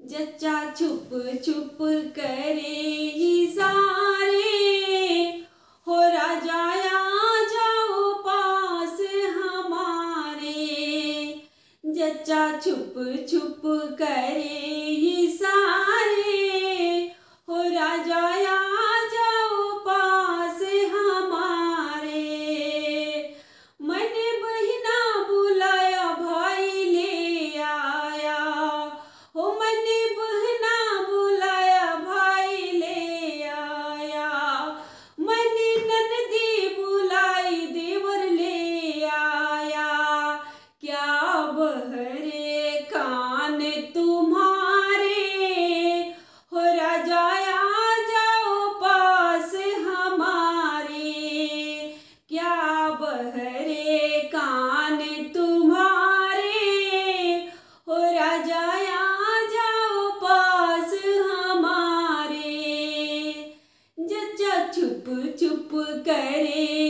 जच्चा छुप छुप करे इशारे, हो राजा आ जाओ पास हमारे। जच्चा छुप छुप करे इशारे, हो राजा आ जाओ पास हमारे। मैंने बहिना बुलाया भाई ले आया, हो मैंने बहना बुलाया भाई ले आया। मैंने ननदी बुलाई देवर ले आया, क्या बहरे कान तुम्हारे, हो राजा आ जाओ पास हमारे। क्या बहरे कान तुम्हारे, हो राजा आ जाओ पास हमारे। जच्चा छुप छुप करे